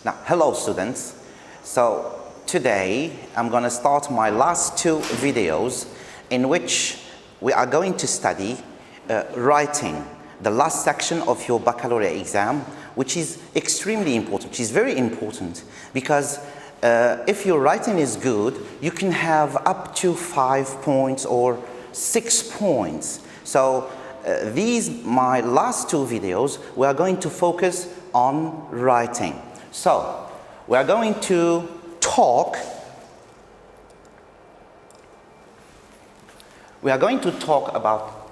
Now, hello students. So today I'm going to start my last two videos in which we are going to study writing, the last section of your baccalaureate exam, which is extremely important, which is very important because if your writing is good, you can have up to 5 points or 6 points. So my last two videos, we are going to focus on writing. So we are going to talk about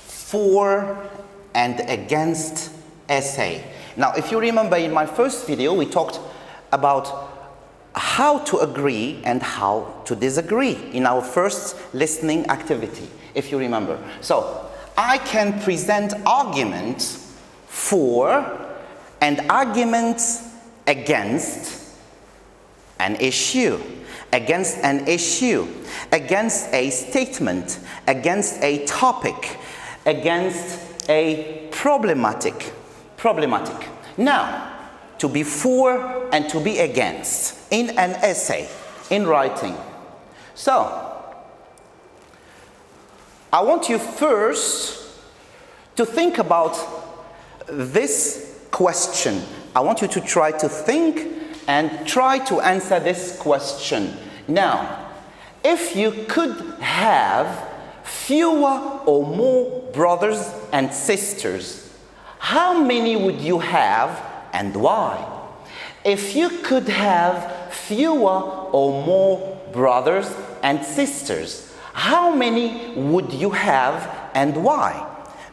for and against essay. Now, if you remember in my first video, we talked about how to agree and how to disagree in our first listening activity, if you remember. So I can present arguments for and arguments against an issue, against a statement, against a topic, against a problematic. Now, to be for and to be against in an essay, in writing. So, I want you first to think about this question. I want you to try to think and try to answer this question. Now, if you could have fewer or more brothers and sisters, how many would you have and why? If you could have fewer or more brothers and sisters, how many would you have and why?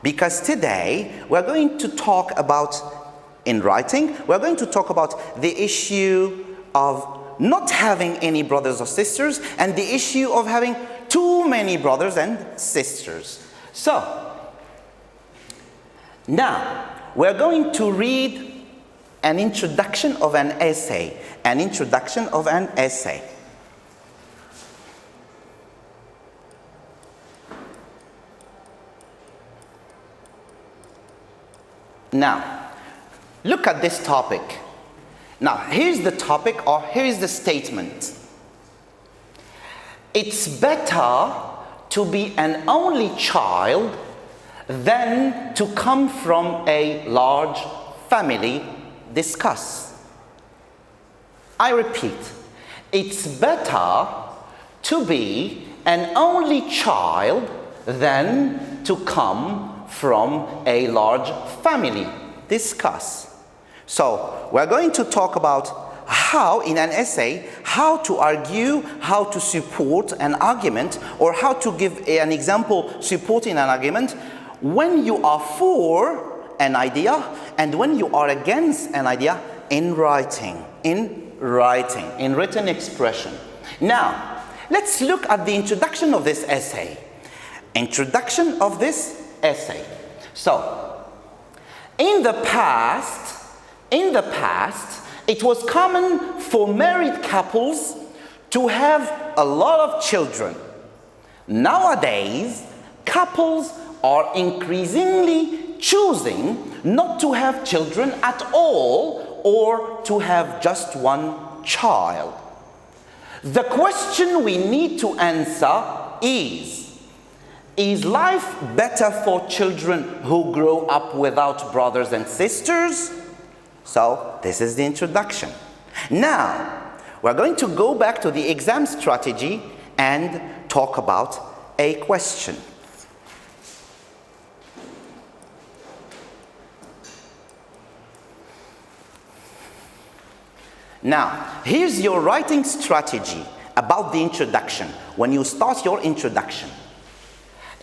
Because today we're going to talk about, in writing, we're going to talk about the issue of not having any brothers or sisters and the issue of having too many brothers and sisters. So, now we're going to read an introduction of an essay. Now, look at this topic. Now, here's the topic, or here's the statement. It's better to be an only child than to come from a large family. Discuss. I repeat, it's better to be an only child than to come from a large family. Discuss. So we're going to talk about how, in an essay, how to argue, how to support an argument, or how to give an example supporting an argument when you are for an idea and when you are against an idea in writing, in written expression. Now, let's look at the introduction of this essay. So, in the past, it was common for married couples to have a lot of children. Nowadays, couples are increasingly choosing not to have children at all or to have just one child. The question we need to answer is life better for children who grow up without brothers and sisters? So, this is the introduction. Now, we're going to go back to the exam strategy and talk about a question. Now, here's your writing strategy about the introduction. When you start your introduction.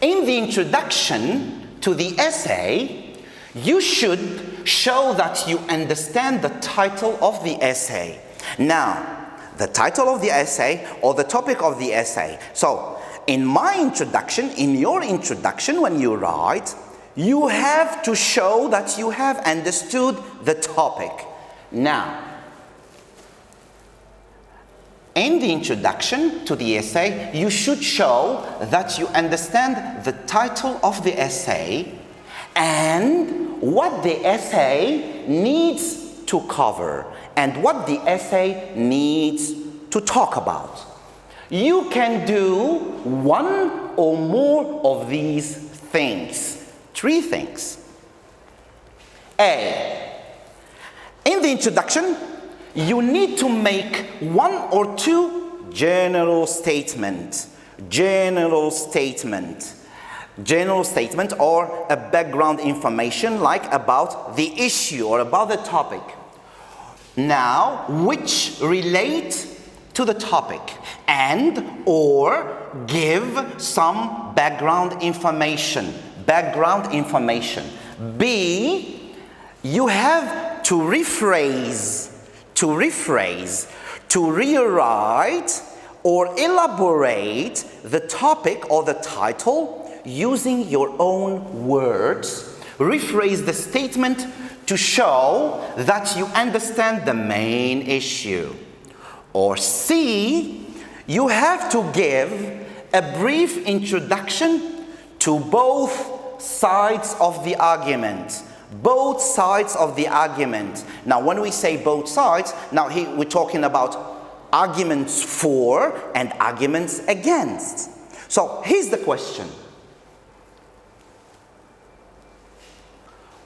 In the introduction to the essay, you should show that you understand the title of the essay. Now, the title of the essay or the topic of the essay. So, in my introduction, in your introduction, when you write, you have to show that you have understood the topic. Now, in the introduction to the essay, you should show that you understand the title of the essay and what the essay needs to cover and what the essay needs to talk about. You can do one or more of these things. 3 things. A, in the introduction, you need to make 1 or 2 general statements. General statement or a background information like about the issue or about the topic. Now, which relate to the topic and or give some background information. B, you have to rephrase, to rewrite or elaborate the topic or the title using your own words. Rephrase the statement to show that you understand the main issue. Or C, you have to give a brief introduction to both sides of the argument. Both sides of the argument. Now, when we say both sides, now here we're talking about arguments for and arguments against. So here's the question.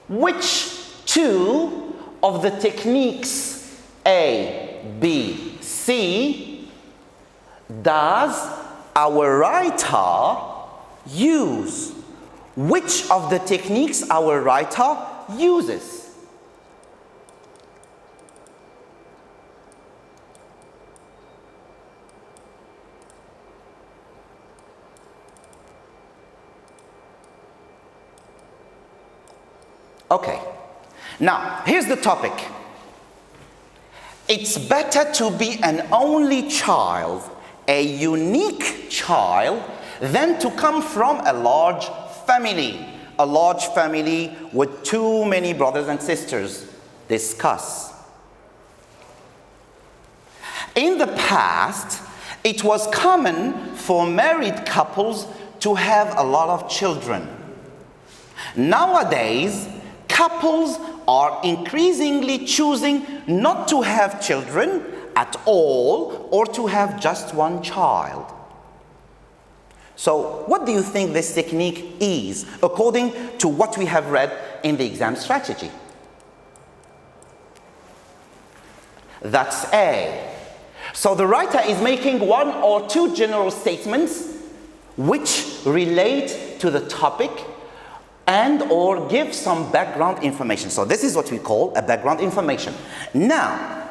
Which 2 of the techniques A, B, C does our writer use? Which of the techniques our writer uses? Okay, now here's the topic. It's better to be an only child, a unique child, than to come from a large family with too many brothers and sisters. Discuss. In the past, it was common for married couples to have a lot of children. Nowadays, couples are increasingly choosing not to have children at all or to have just 1 child. So, what do you think this technique is, according to what we have read in the exam strategy? That's A. So the writer is making 1 or 2 general statements which relate to the topic and or give some background information. So this is what we call a background information. Now,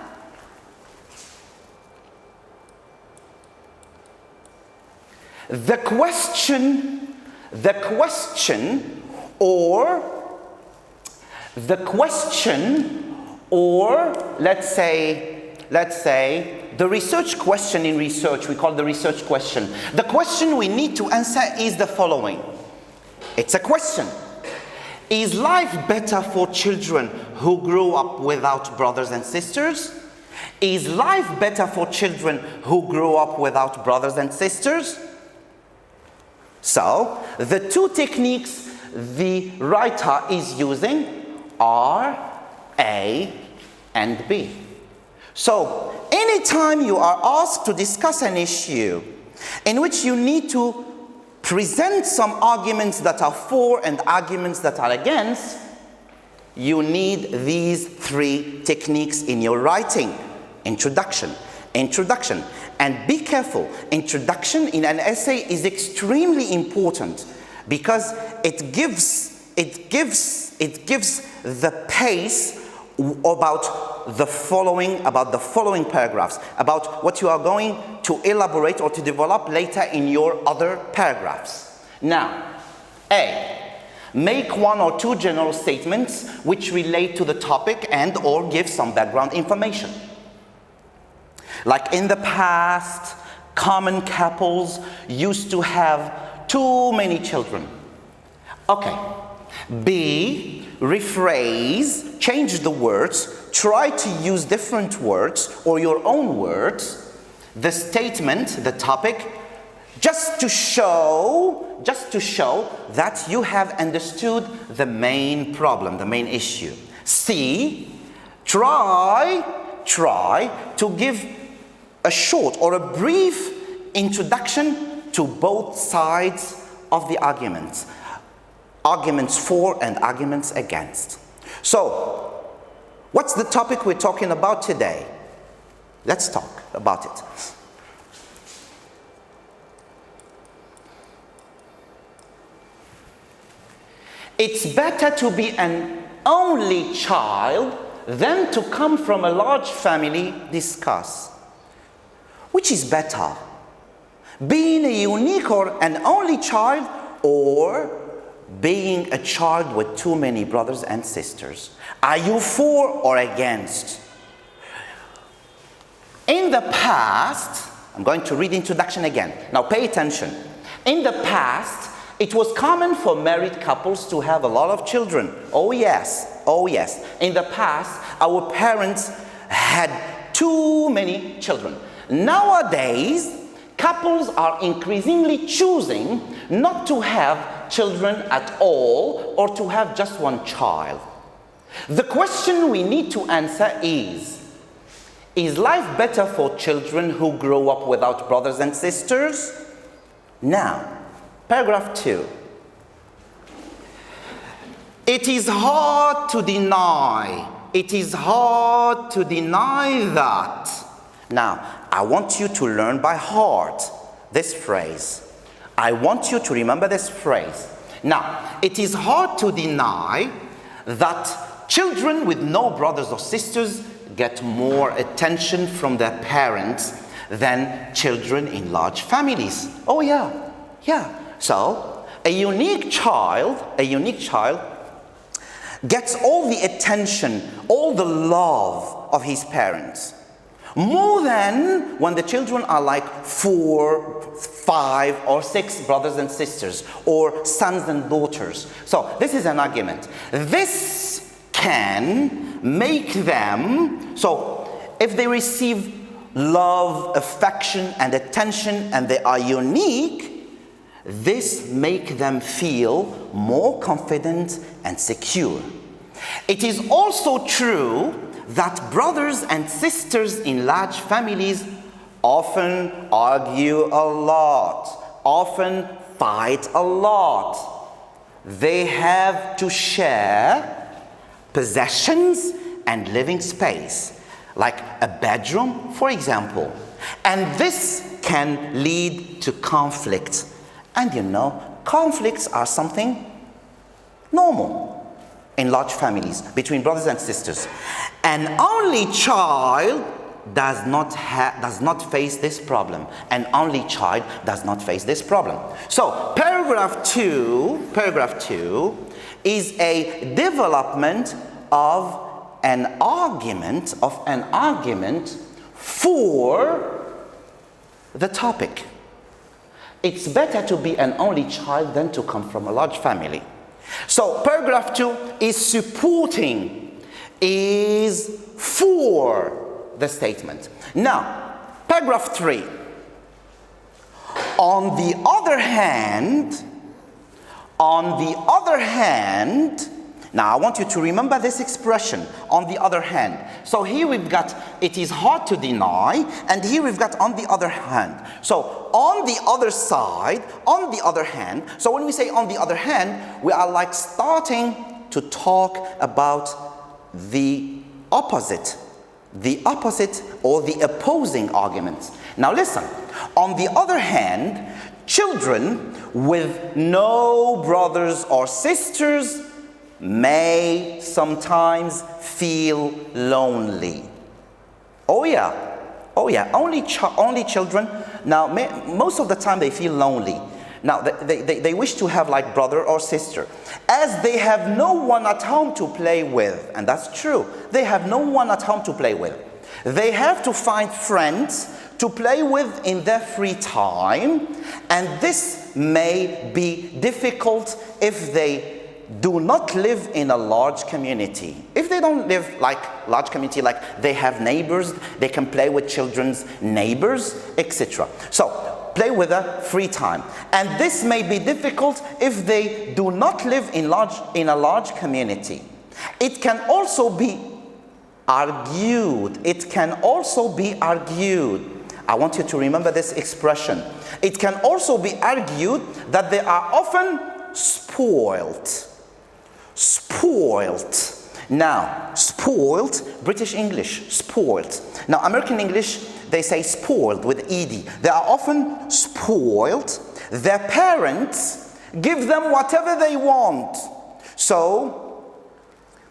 the question or let's say the research question in research, we call the research question. The question we need to answer is the following. It's a question. Is life better for children who grow up without brothers and sisters? Is life better for children who grow up without brothers and sisters? So, the 2 techniques the writer is using are A and B. So, anytime you are asked to discuss an issue in which you need to present some arguments that are for and arguments that are against, you need these 3 techniques in your writing. Introduction. And be careful, introduction in an essay is extremely important because it gives the pace about the following paragraphs, about what you are going to elaborate or to develop later in your other paragraphs. Now, A, make 1 or 2 general statements which relate to the topic and or give some background information. Like in the past, common couples used to have too many children. Okay. B, rephrase, change the words, try to use different words or your own words, the statement, the topic, just to show that you have understood the main problem, the main issue. C, try to give a short or a brief introduction to both sides of the arguments. Arguments for and arguments against. So, what's the topic we're talking about today? Let's talk about it. It's better to be an only child than to come from a large family. Discuss. Which is better? Being a unique or an only child, or being a child with too many brothers and sisters? Are you for or against? In the past, I'm going to read the introduction again. Now pay attention. In the past, it was common for married couples to have a lot of children. Oh yes, oh yes. In the past, our parents had too many children. Nowadays, couples are increasingly choosing not to have children at all, or to have just one child. The question we need to answer is life better for children who grow up without brothers and sisters? Now, paragraph 2. It is hard to deny. It is hard to deny that. Now, I want you to learn by heart this phrase. I want you to remember this phrase. Now, it is hard to deny that children with no brothers or sisters get more attention from their parents than children in large families. Oh yeah, yeah. So, a unique child gets all the attention, all the love of his parents. More than when the children are like 4, 5, or 6 brothers and sisters, or sons and daughters. So this is an argument. This can make them, so if they receive love, affection, and attention, and they are unique, this make them feel more confident and secure. It is also true that brothers and sisters in large families often argue a lot, often fight a lot. They have to share possessions and living space, like a bedroom, for example. And this can lead to conflict. And you know, conflicts are something normal in large families between brothers and sisters. An only child does not face this problem. An only child does not face this problem. So paragraph 2 is a development of an argument for the topic. It's better to be an only child than to come from a large family. So paragraph 2 is supporting, is for the statement. Now, paragraph 3. On the other hand, now I want you to remember this expression, on the other hand. So here we've got, it is hard to deny, and here we've got on the other hand. So on the other side, on the other hand, so when we say on the other hand, we are like starting to talk about the opposite or the opposing arguments. Now listen, on the other hand, children with no brothers or sisters may sometimes feel lonely. Oh yeah, only children. Now, most of the time they feel lonely. Now, they wish to have like brother or sister, as they have no one at home to play with. And that's true. They have no one at home to play with. They have to find friends to play with in their free time. And this may be difficult if they do not live in a large community. If they don't live like large community, like they have neighbors, they can play with children's neighbors, etc. So play with a free time. And this may be difficult if they do not live in a large community. It can also be argued. It can also be argued. I want you to remember this expression. It can also be argued that they are often spoiled. Spoiled. Now, spoiled, British English, spoiled. Now, American English, they say spoiled with ed. They are often spoiled. Their parents give them whatever they want. So,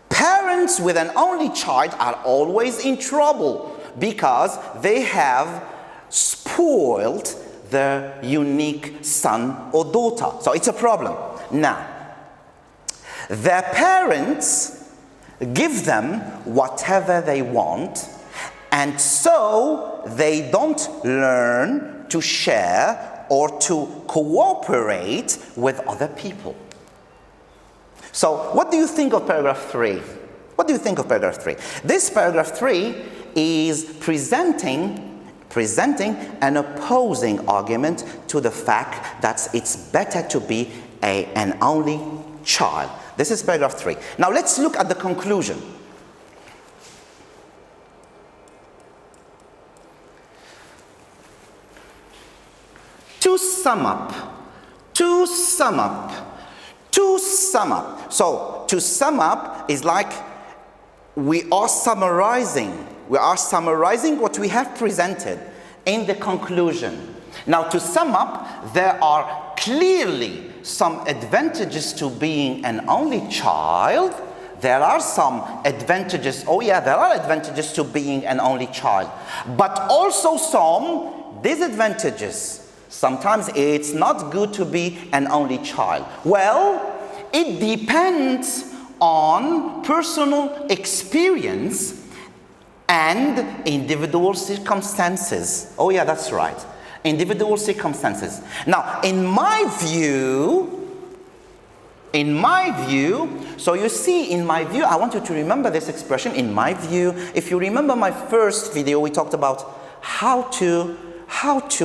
parents with an only child are always in trouble because they have spoiled their unique son or daughter. So, it's a problem. Now, their parents give them whatever they want, and so they don't learn to share or to cooperate with other people. So what do you think of paragraph 3? What do you think of paragraph 3? This paragraph 3 is presenting an opposing argument to the fact that it's better to be an only child. This is paragraph 3. Now let's look at the conclusion. To sum up. So to sum up is like we are summarizing what we have presented in the conclusion. Now to sum up, there are clearly some advantages to being an only child. There are some advantages, there are advantages to being an only child, but also some disadvantages. Sometimes it's not good to be an only child. Well, it depends on personal experience and individual circumstances. Oh yeah, that's right. Individual circumstances. Now, in my view, so you see, in my view, I want you to remember this expression, in my view. If you remember my first video, we talked about how to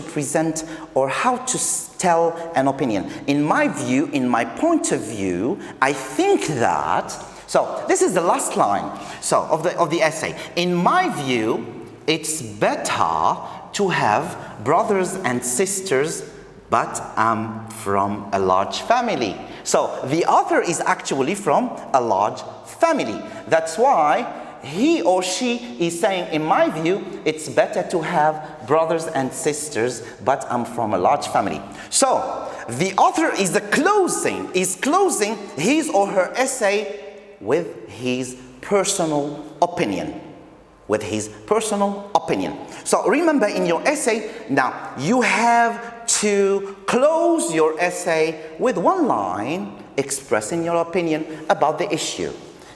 present or how to tell an opinion. In my view, in my point of view, I think that, so this is the last line of the essay. In my view, it's better to have brothers and sisters, but I'm from a large family. So the author is actually from a large family. That's why he or she is saying, in my view, it's better to have brothers and sisters, but I'm from a large family. So the author is closing his or her essay with his personal opinion. So remember, in your essay, now you have to close your essay with one line expressing your opinion about the issue.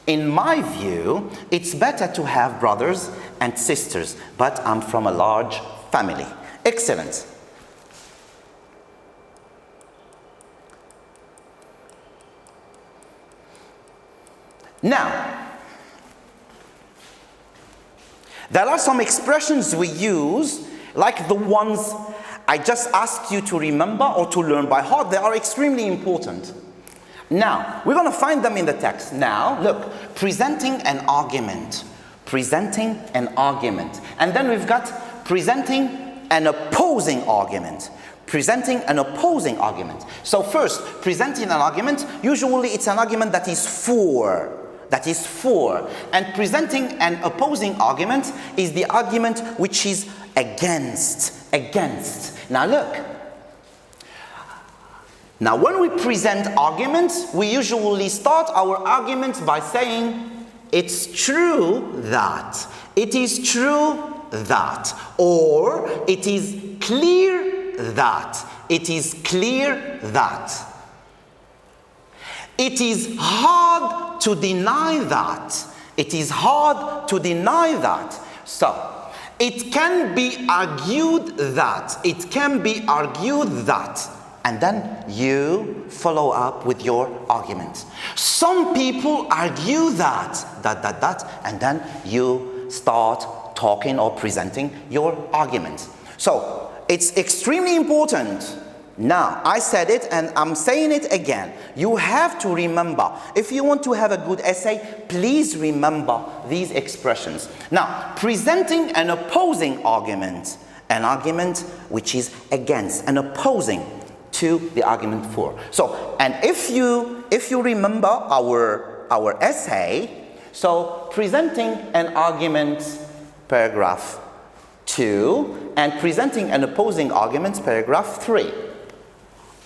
In my view, it's better to have brothers and sisters, but I'm from a large family. Excellent. Now, there are some expressions we use, like the ones I just asked you to remember or to learn by heart. They are extremely important. Now, we're going to find them in the text. Now, look, presenting an argument. And then we've got presenting an opposing argument. So first, presenting an argument, usually it's an argument that is for. And presenting an opposing argument is the argument which is against. Now look. Now when we present arguments, we usually start our arguments by saying, it's true that, it is true that, or it is clear that, it is clear that. It is hard to deny that. It is hard to deny that. So, it can be argued that. It can be argued that. And then you follow up with your argument. Some people argue that, and then you start talking or presenting your argument. So, it's extremely important Now, I said it and I'm saying it again. You have to remember, if you want to have a good essay, please remember these expressions. Now, presenting an opposing argument, an argument which is against and opposing to the argument for. So, and if you remember our essay, so presenting an argument, paragraph 2, and presenting an opposing argument, paragraph 3.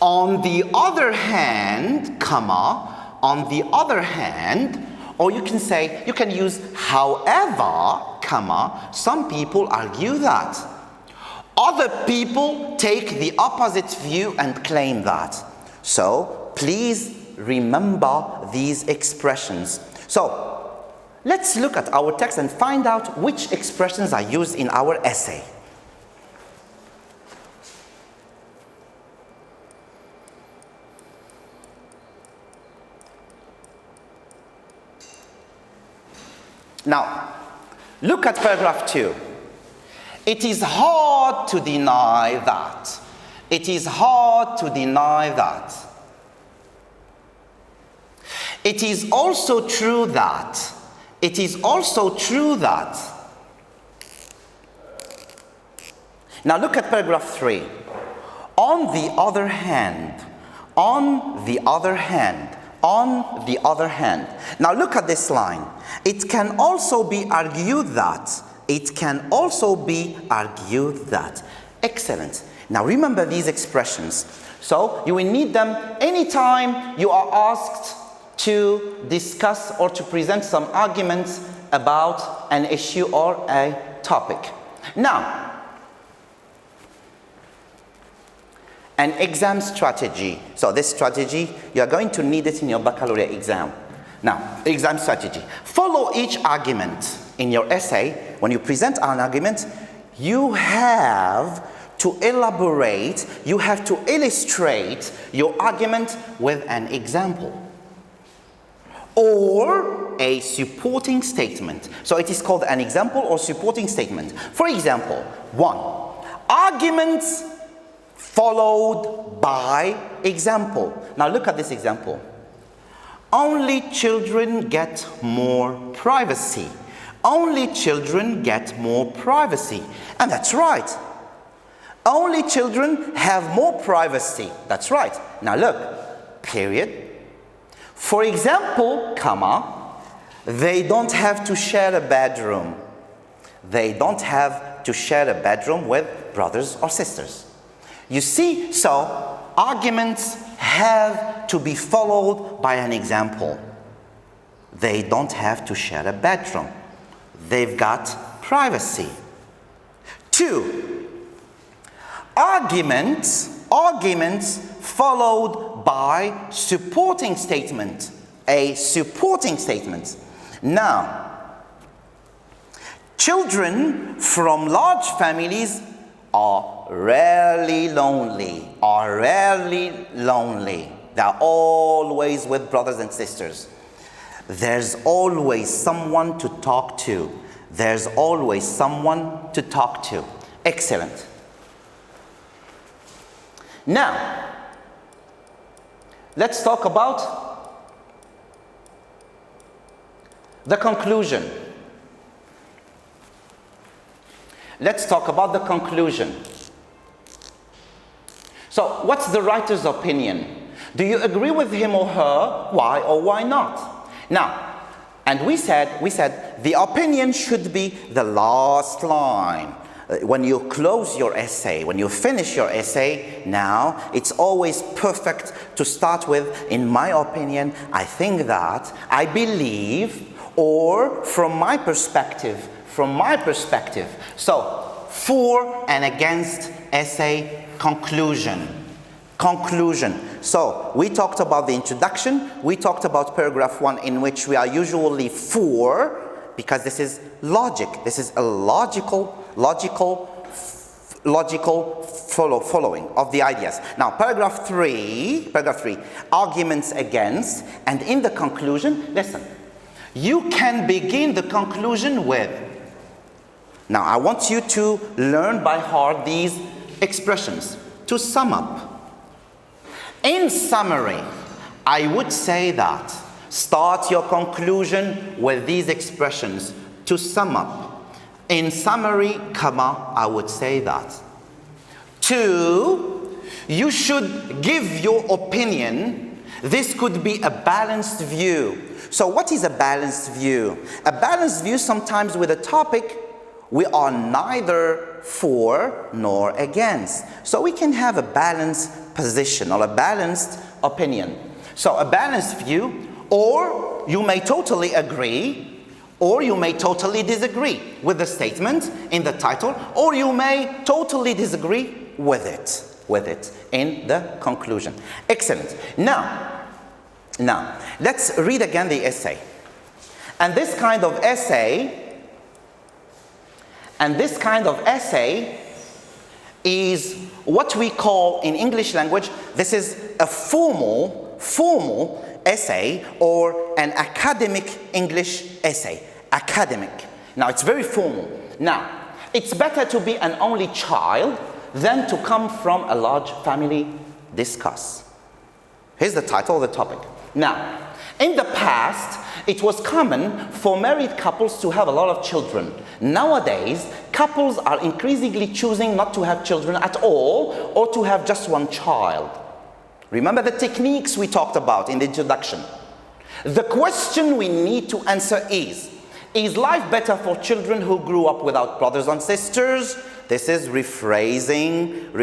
On the other hand, comma, on the other hand, or you can say, you can use however, comma, some people argue that. Other people take the opposite view and claim that. So, please remember these expressions. So, let's look at our text and find out which expressions are used in our essay. Now, look at paragraph 2. It is hard to deny that. It is hard to deny that. It is also true that. It is also true that. Now look at paragraph 3. On the other hand, on the other hand, on the other hand. Now look at this line. It can also be argued that. It can also be argued that. Excellent. Now remember these expressions. So you will need them anytime you are asked to discuss or to present some arguments about an issue or a topic. Now, an exam strategy. So this strategy, you are going to need it in your baccalaureate exam. Now, exam strategy. Follow each argument in your essay. When you present an argument, you have to elaborate, you have to illustrate your argument with an example or a supporting statement. So it is called an example or supporting statement. For example, 1. Arguments followed by example. Now look at this example. Only children get more privacy. Only children get more privacy. And that's right. Only children have more privacy. That's right. Now look, period. For example, comma, they don't have to share a bedroom. They don't have to share a bedroom with brothers or sisters. You see, so arguments have to be followed by an example. They don't have to share a bedroom. They've got privacy. 2. Arguments followed by supporting statement. A supporting statement. Now, children from large families are rarely lonely. They're always with brothers and sisters. There's always someone to talk to. There's always someone to talk to. Excellent. Now, let's talk about the conclusion. Let's talk about the conclusion. So, what's the writer's opinion? Do you agree with him or her? Why or why not? Now, and we said the opinion should be the last line. When you close your essay, when you finish your essay, now it's always perfect to start with, in my opinion, I think that, I believe, or from my perspective. So, for and against essay conclusion. So, we talked about the introduction, we talked about paragraph 1 in which we are usually for, because this is logic. This is a logical following of the ideas. Now, paragraph 3, arguments against, and in the conclusion, listen, you can begin the conclusion with. Now, I want you to learn by heart these expressions. To sum up, In summary, I would say that start your conclusion with these expressions. To sum up, in summary, comma, I would say that. 2, you should give your opinion. This could be a balanced view. So what is a balanced view? A balanced view, sometimes with a topic, we are neither for nor against. So we can have a balanced position or a balanced opinion. So a balanced view, or you may totally agree, or you may totally disagree with the statement in the title, or you may totally disagree with it in the conclusion. Excellent. Now, let's read again the essay. And this kind of essay is what we call in English language, this is a formal essay or an academic English essay. Academic. Now, it's very formal. Now, it's better to be an only child than to come from a large family. Discuss. Here's the title of the topic. Now, in the past, it was common for married couples to have a lot of children. Nowadays, couples are increasingly choosing not to have children at all or to have just one child. Remember the techniques we talked about in the introduction. The question we need to answer is life better for children who grew up without brothers and sisters? This is rephrasing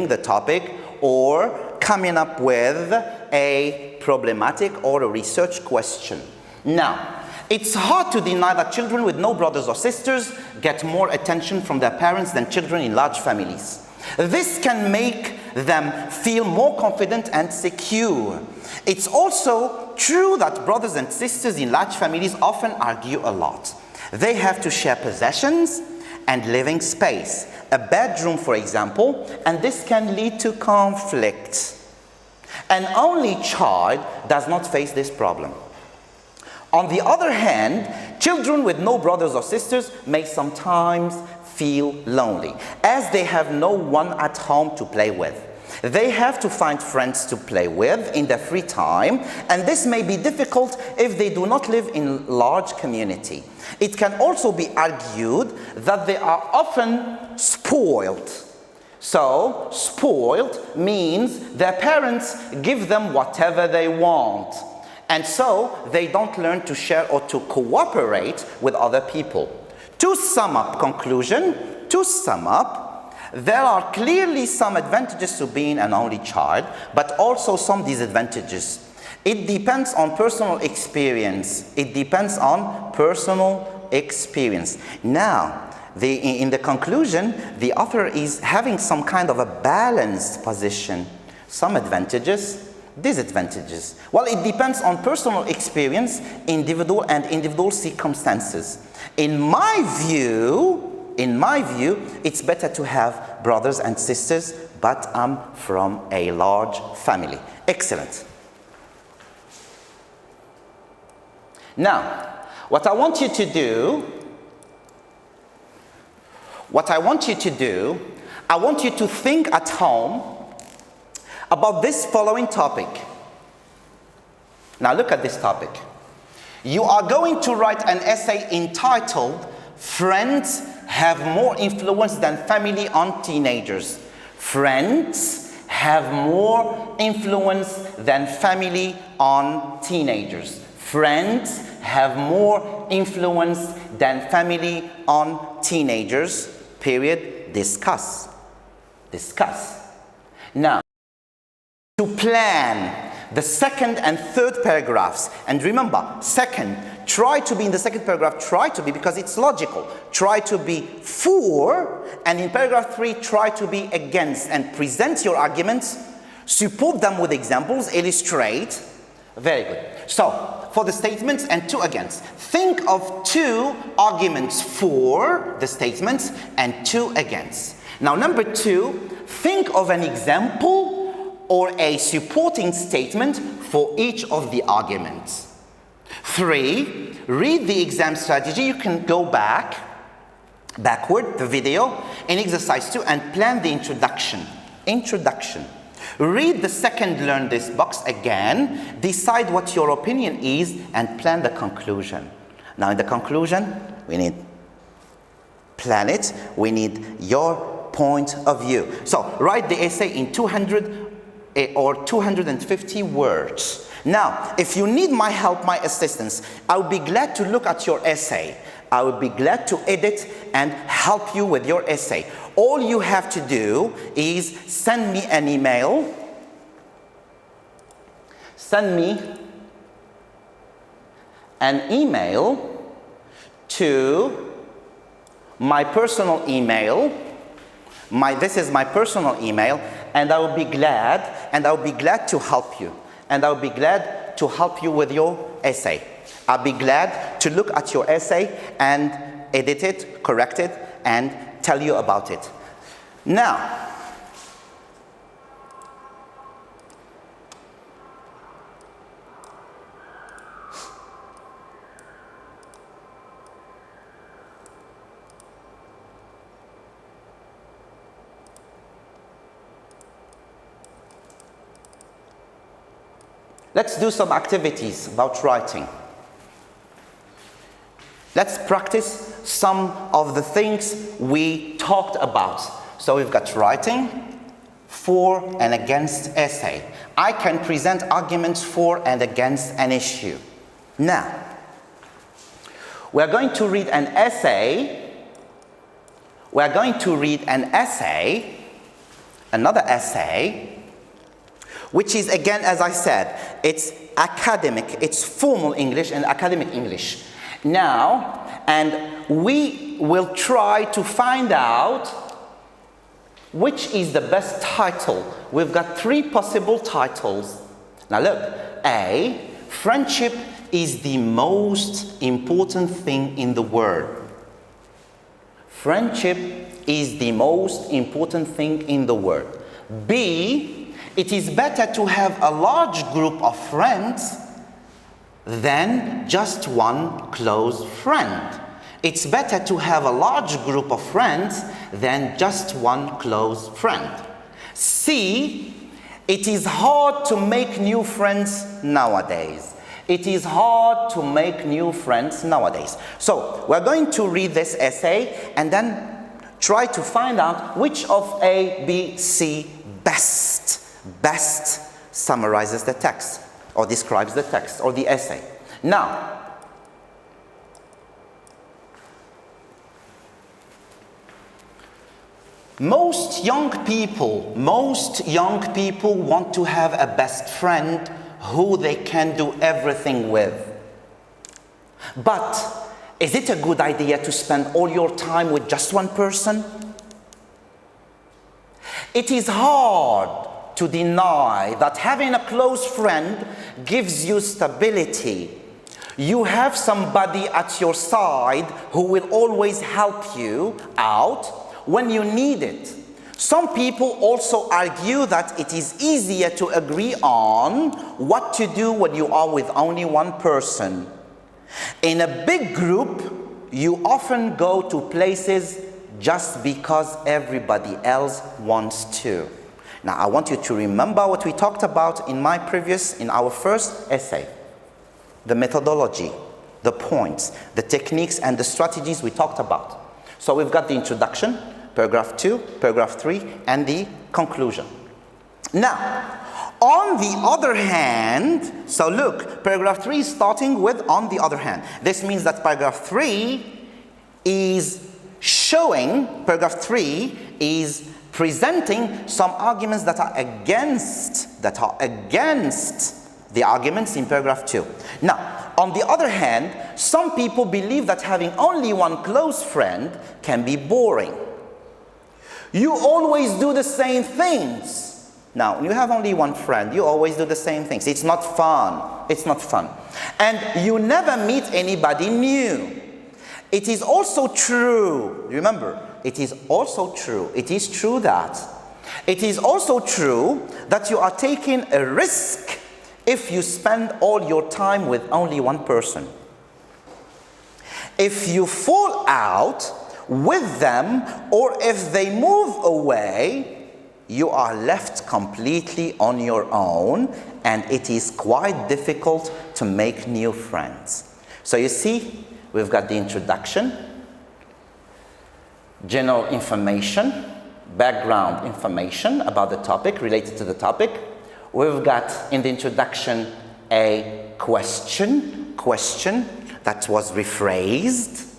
the topic, or coming up with a problematic or a research question. Now, it's hard to deny that children with no brothers or sisters get more attention from their parents than children in large families. This can make them feel more confident and secure. It's also true that brothers and sisters in large families often argue a lot. They have to share possessions and living space, a bedroom, for example, and this can lead to conflict. An only child does not face this problem. On the other hand, children with no brothers or sisters may sometimes feel lonely, as they have no one at home to play with. They have to find friends to play with in their free time, and this may be difficult if they do not live in a large community. It can also be argued that they are often spoiled. So, spoiled means their parents give them whatever they want, and so they don't learn to share or to cooperate with other people. To sum up, there are clearly some advantages to being an only child, but also some disadvantages. It depends on personal experience. Now, in the conclusion, the author is having some kind of a balanced position. Some advantages, disadvantages. Well, it depends on personal experience, individual circumstances. In my view, it's better to have brothers and sisters, but I'm from a large family. Excellent. Now, what I want you to do, I want you to think at home about this following topic. Now look at this topic. You are going to write an essay entitled, "Friends have more influence than family on teenagers." Friends have more influence than family on teenagers. Friends have more influence than family on teenagers. Period. Discuss. Now, to plan the second and third paragraphs, and remember, try to be in the second paragraph, because it's logical. Try to be for, and in paragraph 3, try to be against, and present your arguments, support them with examples, illustrate. Very good. So, for the statements and 2 against. Think of 2 arguments for the statements and 2 against. Now, number 2, think of an example or a supporting statement for each of the arguments. 3, read the exam strategy. You can go backward, the video, in exercise 2, and plan the introduction. Read the second Learn This box again, decide what your opinion is, and plan the conclusion. Now in the conclusion, we need plan it, we need your point of view. So write the essay in 200 or 250 words. Now, if you need my help, my assistance, I would be glad to look at your essay. I would be glad to edit and help you with your essay. All you have to do is send me an email. Send me an email to my personal email. This is my personal email, and I will be glad to help you. And I will be glad to help you with your essay. I'll be glad to look at your essay and edit it, correct it, and tell you about it. Now, let's do some activities about writing. Let's practice some of the things we talked about. So we've got writing, for and against essay. I can present arguments for and against an issue. Now, we're going to read an essay. We're going to read an essay, another essay, which is, again, as I said, it's academic, it's formal English and academic English. Now, and we will try to find out which is the best title. We've got 3 possible titles. Now look, A, friendship is the most important thing in the world. Friendship is the most important thing in the world. B, it is better to have a large group of friends than just one close friend. It's better to have a large group of friends than just one close friend. C, it is hard to make new friends nowadays. It is hard to make new friends nowadays. So we're going to read this essay and then try to find out which of A, B, C best summarizes the text or describes the text or the essay. Now, most young people want to have a best friend who they can do everything with. But is it a good idea to spend all your time with just one person? It is hard to deny that having a close friend gives you stability. You have somebody at your side who will always help you out when you need it. Some people also argue that it is easier to agree on what to do when you are with only one person. In a big group, you often go to places just because everybody else wants to. Now, I want you to remember what we talked about in our first essay. The methodology, the points, the techniques, and the strategies we talked about. So we've got the introduction, paragraph 2, paragraph 3, and the conclusion. Now, on the other hand, so look, paragraph 3 is starting with on the other hand. This means that paragraph 3 is presenting some arguments that are against the arguments in paragraph 2. Now, on the other hand, some people believe that having only one close friend can be boring. You always do the same things. Now, when you have only one friend, you always do the same things. It's not fun. It's not fun. And you never meet anybody new. It is also true, remember, it is also true that you are taking a risk if you spend all your time with only one person. If you fall out with them, or if they move away, you are left completely on your own, and it is quite difficult to make new friends. So you see, we've got the introduction, general information, background information about the topic, related to the topic. We've got in the introduction a question that was rephrased.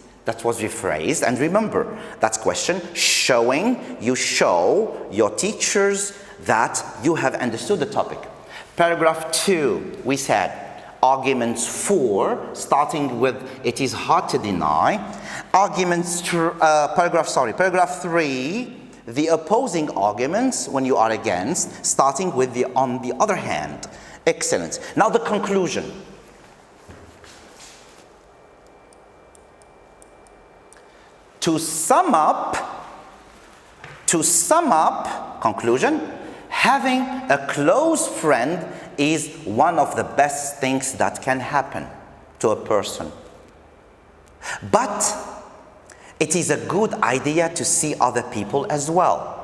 And remember, that's question showing, you show your teachers that you have understood the topic. Paragraph 2, we said arguments for, starting with it is hard to deny. Paragraph 3, the opposing arguments when you are against, starting with the on the other hand. Excellent. Now the conclusion. To sum up, conclusion, having a close friend is one of the best things that can happen to a person. But it is a good idea to see other people as well.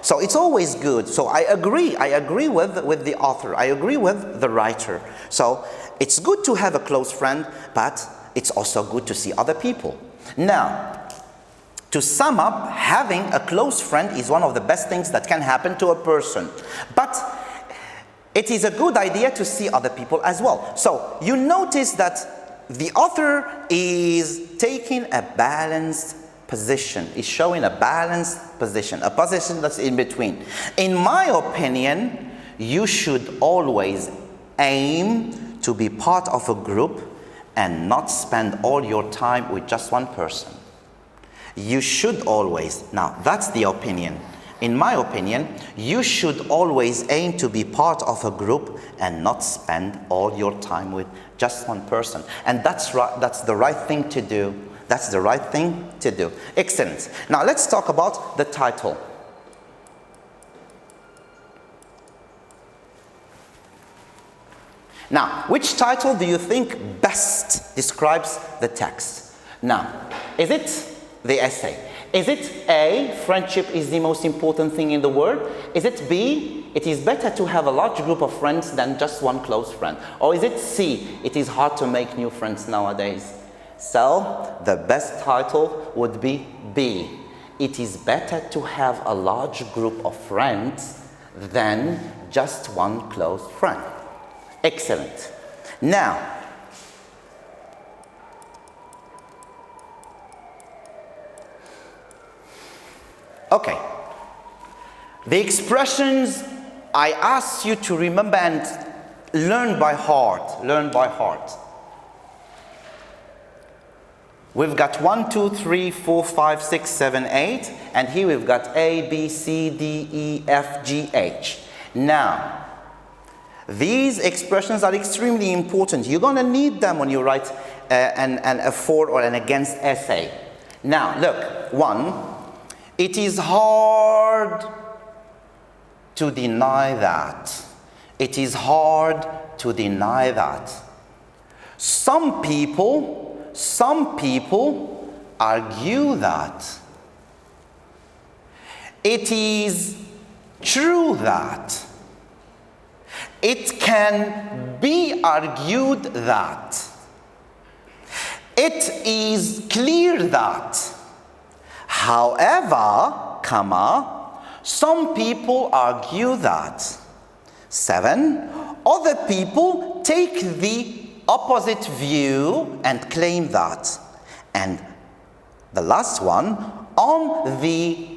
So it's always good. So I agree with the author. I agree with the writer. So it's good to have a close friend, but it's also good to see other people. Now, to sum up, having a close friend is one of the best things that can happen to a person. But it is a good idea to see other people as well. So you notice that the author is taking a balanced position, is showing a balanced position, a position that's in between. In my opinion, you should always aim to be part of a group and not spend all your time with just one person. You should always, now that's the opinion. In my opinion, you should always aim to be part of a group and not spend all your time with just one person. And that's right, that's the right thing to do. That's the right thing to do. Excellent. Now let's talk about the title. Now, which title do you think best describes the text? Now, is it the essay? Is it A, friendship is the most important thing in the world? Is it B, it is better to have a large group of friends than just one close friend? Or is it C, it is hard to make new friends nowadays? So, the best title would be B. It is better to have a large group of friends than just one close friend. Excellent. Now, okay. The expressions I ask you to remember and learn by heart. Learn by heart. We've got 1, 2, 3, 4, 5, 6, 7, 8. And here we've got A, B, C, D, E, F, G, H. Now, these expressions are extremely important. You're going to need them when you write a for or an against essay. Now, look. 1, it is hard to deny that. It is hard to deny that. Some people argue that. It is true that. It can be argued that. It is clear that. However, some people argue that. 7, other people take the opposite view and claim that. And the last one, on the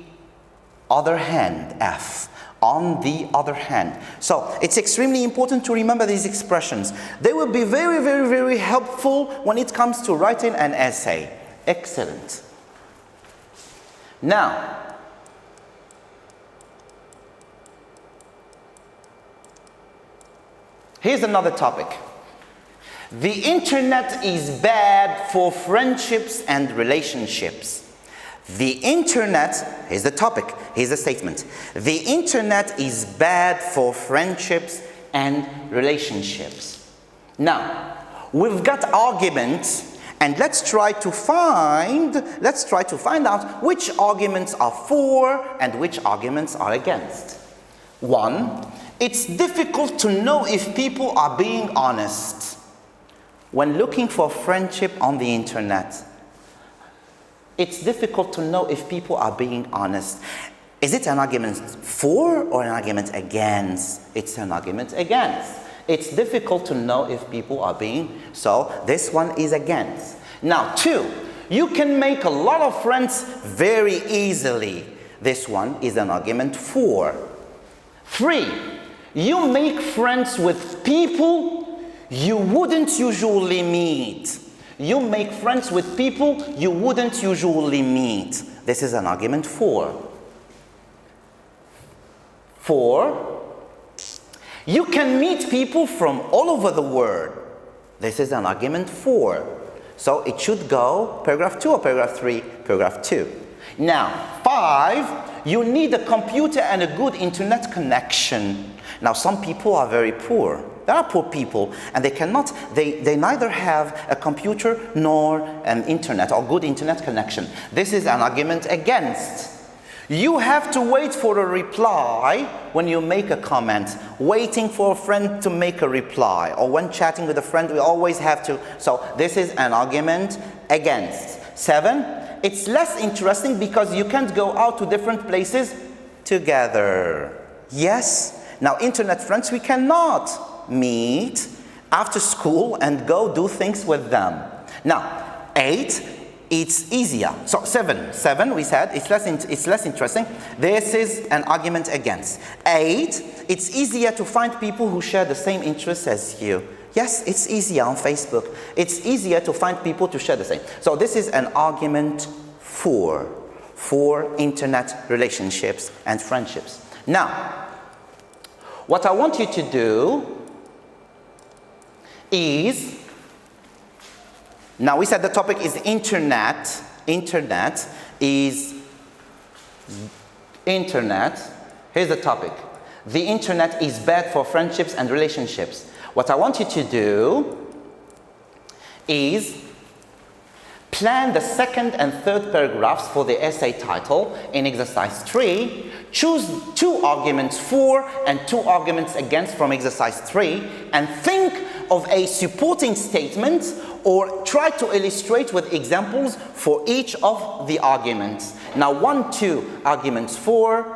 other hand, F. On the other hand. So it's extremely important to remember these expressions. They will be very, very, very helpful when it comes to writing an essay. Excellent. Now, here's another topic. The internet is bad for friendships and relationships. The internet, here's the topic, here's the statement. The internet is bad for friendships and relationships. Now, we've got arguments And let's try to find out which arguments are for and which arguments are against. 1, it's difficult to know if people are being honest. When looking for friendship on the internet, it's difficult to know if people are being honest. Is it an argument for or an argument against? It's an argument against. It's difficult to know if people are being, so this one is against. Now 2, you can make a lot of friends very easily. This one is an argument for. 3, you make friends with people you wouldn't usually meet. You make friends with people you wouldn't usually meet. This is an argument for. 4, you can meet people from all over the world. This is an argument for. So it should go paragraph 2 or paragraph 3, paragraph 2. Now 5, you need a computer and a good internet connection. Now some people are very poor. There are poor people and they neither have a computer nor an internet or good internet connection. This is an argument against. You have to wait for a reply when you make a comment. Waiting for a friend to make a reply, or when chatting with a friend, we always have to. So this is an argument against. 7, it's less interesting because you can't go out to different places together. Yes, now internet friends, we cannot meet after school and go do things with them. Now 8, it's easier. So 7 we said it's less interesting. This is an argument against. 8, it's easier to find people who share the same interests as you. Yes, it's easier on Facebook. It's easier to find people to share the same. So this is an argument for internet relationships and friendships. Now, what I want you to do is, now we said the topic is internet. Internet. Here's the topic. The internet is bad for friendships and relationships. What I want you to do is plan the second and third paragraphs for the essay title in exercise 3. Choose 2 arguments for and 2 arguments against from exercise 3 and think of a supporting statement or try to illustrate with examples for each of the arguments. Now 1, 2 arguments for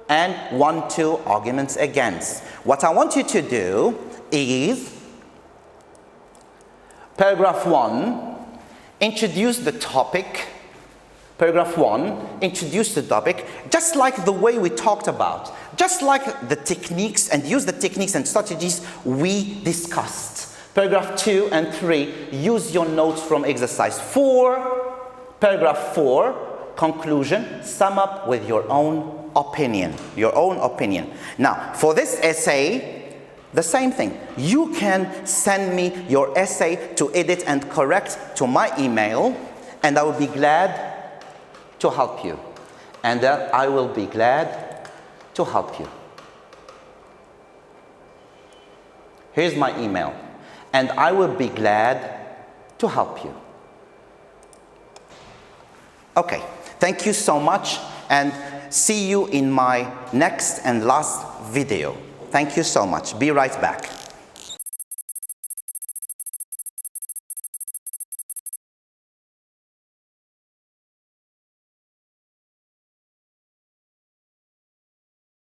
and 1, 2 arguments against. What I want you to do is paragraph 1, introduce the topic. Paragraph 1, introduce the topic, just like the way we talked about, just like the techniques, and use the techniques and strategies we discussed. Paragraph 2 and 3, use your notes from exercise 4. Paragraph 4, conclusion, sum up with your own opinion. Now, for this essay, the same thing. You can send me your essay to edit and correct to my email, and I will be glad to help you. Here's my email. And I will be glad to help you. Okay, thank you so much and see you in my next and last video. Thank you so much. Be right back.